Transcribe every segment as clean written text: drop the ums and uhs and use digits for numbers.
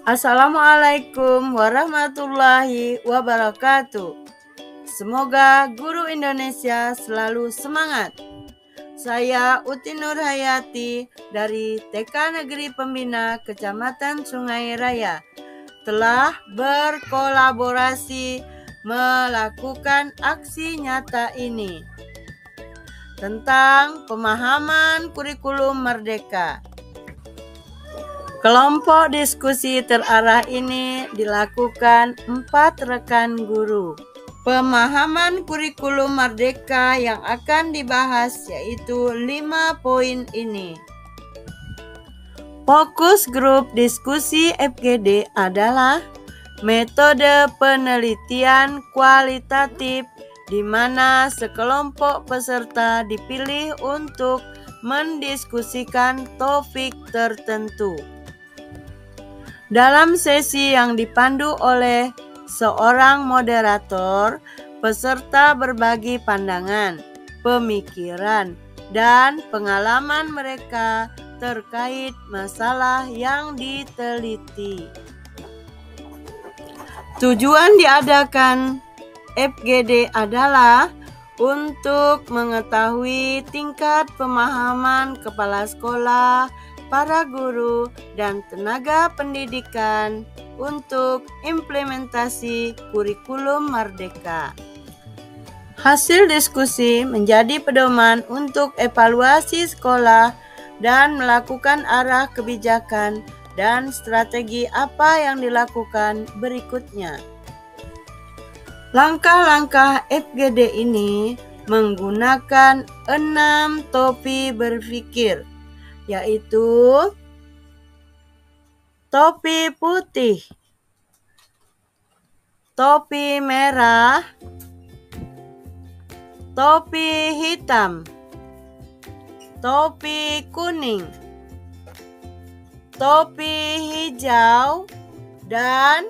Assalamualaikum warahmatullahi wabarakatuh. Semoga guru Indonesia selalu semangat. Saya Uti Nurhayati dari TK Negeri Pembina Kecamatan Sungai Raya telah berkolaborasi melakukan aksi nyata ini tentang pemahaman kurikulum merdeka. Kelompok diskusi terarah ini dilakukan 4 rekan guru. Pemahaman kurikulum merdeka yang akan dibahas yaitu 5 poin ini. Fokus grup diskusi FGD adalah metode penelitian kualitatif di mana sekelompok peserta dipilih untuk mendiskusikan topik tertentu. Dalam sesi yang dipandu oleh seorang moderator, peserta berbagi pandangan, pemikiran, dan pengalaman mereka terkait masalah yang diteliti. Tujuan diadakan FGD adalah untuk mengetahui tingkat pemahaman kepala sekolah, para guru, dan tenaga pendidikan untuk implementasi kurikulum merdeka. Hasil diskusi menjadi pedoman untuk evaluasi sekolah dan melakukan arah kebijakan dan strategi apa yang dilakukan berikutnya. Langkah-langkah FGD ini menggunakan 6 topi berpikir, yaitu topi putih, topi merah, topi hitam, topi kuning, topi hijau, dan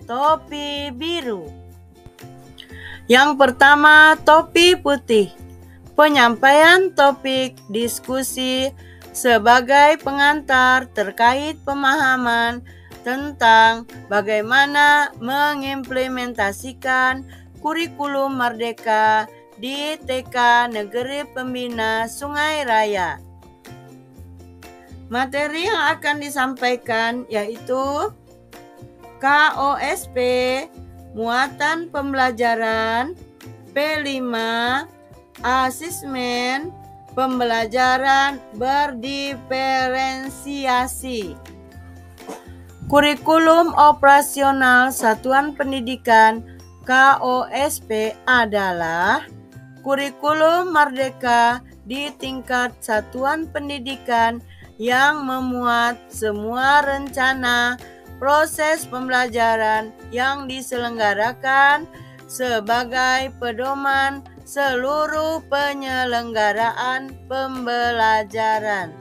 topi biru. Yang pertama, topi putih. Penyampaian topik diskusi sebagai pengantar terkait pemahaman tentang bagaimana mengimplementasikan kurikulum merdeka di TK Negeri Pembina Sungai Raya. Materi yang akan disampaikan yaitu KOSP, muatan pembelajaran, P5, asesmen pembelajaran berdiferensiasi. Kurikulum operasional satuan pendidikan KOSP adalah kurikulum merdeka di tingkat satuan pendidikan yang memuat semua rencana proses pembelajaran yang diselenggarakan sebagai pedoman seluruh penyelenggaraan pembelajaran.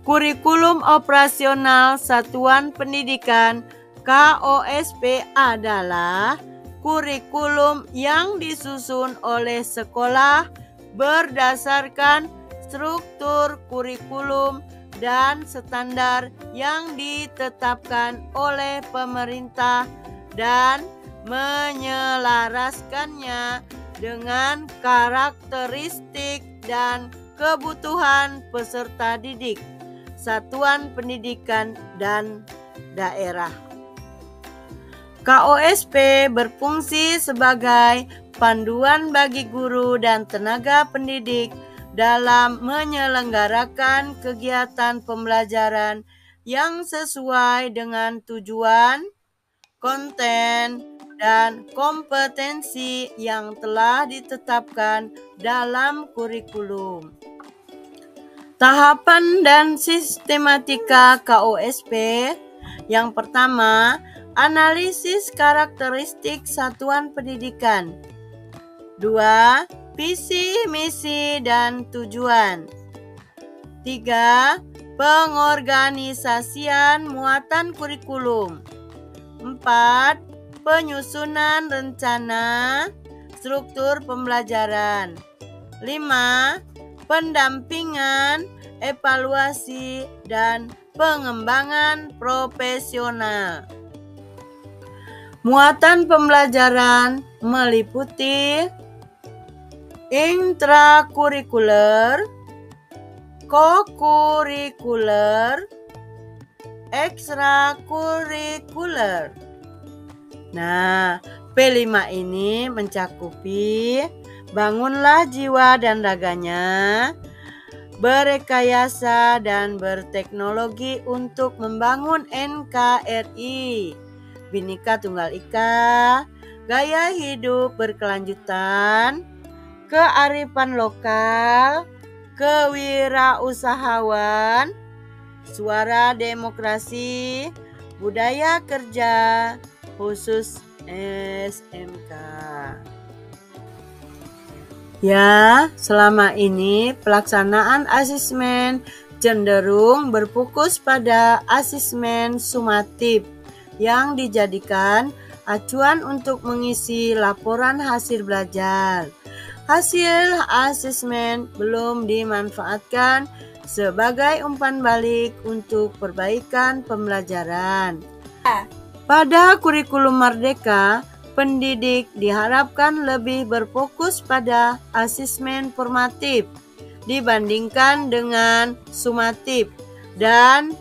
Kurikulum operasional satuan pendidikan KOSP adalah kurikulum yang disusun oleh sekolah berdasarkan struktur kurikulum dan standar yang ditetapkan oleh pemerintah dan menyelaraskannya dengan karakteristik dan kebutuhan peserta didik, satuan pendidikan, dan daerah. KOSP berfungsi sebagai panduan bagi guru dan tenaga pendidik dalam menyelenggarakan kegiatan pembelajaran yang sesuai dengan tujuan, konten, dan kompetensi yang telah ditetapkan dalam kurikulum. Tahapan dan sistematika KOSP. Yang pertama, analisis karakteristik satuan pendidikan. 2. Visi, misi, dan tujuan. 3. Pengorganisasian muatan kurikulum. 4. Penyusunan rencana struktur pembelajaran. 5. Pendampingan evaluasi, dan pengembangan profesional. Muatan pembelajaran meliputi intrakurikuler, kokurikuler, ekstrakurikuler. Nah, P5 ini mencakupi bangunlah jiwa dan raganya, berrekayasa dan berteknologi untuk membangun NKRI, Bhinneka Tunggal Ika, gaya hidup berkelanjutan, kearifan lokal, kewirausahaan, suara demokrasi, budaya kerja, khusus SMK. Ya, selama ini pelaksanaan asesmen cenderung berfokus pada asesmen sumatif yang dijadikan acuan untuk mengisi laporan hasil belajar. Hasil asesmen belum dimanfaatkan sebagai umpan balik untuk perbaikan pembelajaran. Pada kurikulum Merdeka, pendidik diharapkan lebih berfokus pada asesmen formatif dibandingkan dengan sumatif dan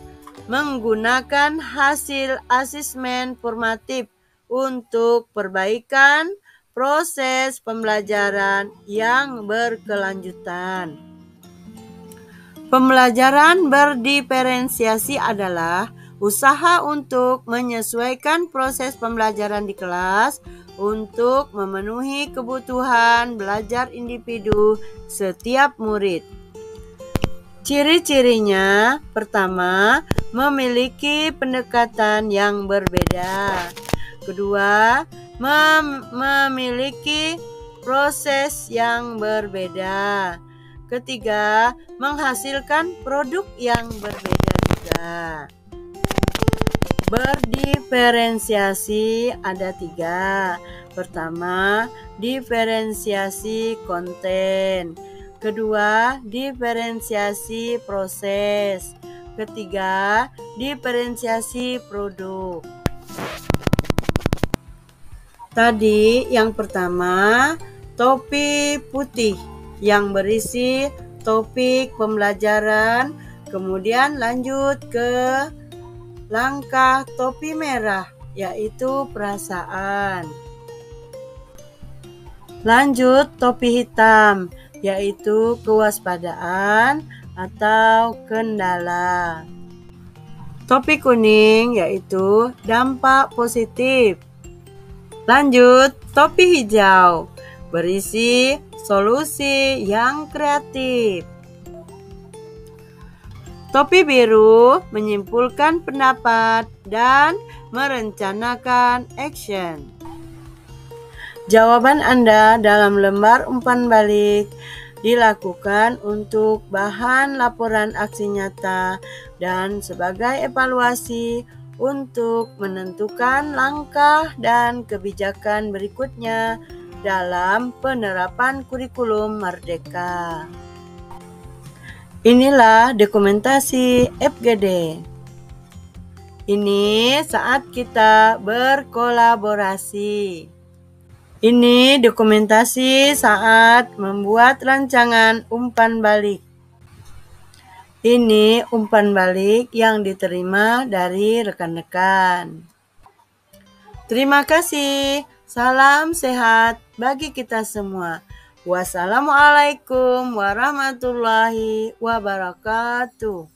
menggunakan hasil asesmen formatif untuk perbaikan proses pembelajaran yang berkelanjutan. Pembelajaran berdiferensiasi adalah usaha untuk menyesuaikan proses pembelajaran di kelas untuk memenuhi kebutuhan belajar individu setiap murid. Ciri-cirinya, pertama, memiliki pendekatan yang berbeda. Kedua, memiliki proses yang berbeda. Ketiga, menghasilkan produk yang berbeda juga. Berdiferensiasi ada 3. Pertama, diferensiasi konten. Kedua, diferensiasi proses. Ketiga, diferensiasi produk. Tadi yang pertama, topi putih yang berisi topik pembelajaran, kemudian lanjut ke langkah topi merah, yaitu perasaan. Lanjut topi hitam, yaitu kewaspadaan atau kendala. Topi kuning, yaitu dampak positif. Lanjut topi hijau, berisi solusi yang kreatif. Topi biru menyimpulkan pendapat dan merencanakan action. Jawaban Anda dalam lembar umpan balik dilakukan untuk bahan laporan aksi nyata dan sebagai evaluasi untuk menentukan langkah dan kebijakan berikutnya dalam penerapan kurikulum Merdeka. Inilah dokumentasi FGD. Ini saat kita berkolaborasi. Ini dokumentasi saat membuat rancangan umpan balik. Ini umpan balik yang diterima dari rekan-rekan. Terima kasih. Salam sehat bagi kita semua. Wassalamualaikum warahmatullahi wabarakatuh.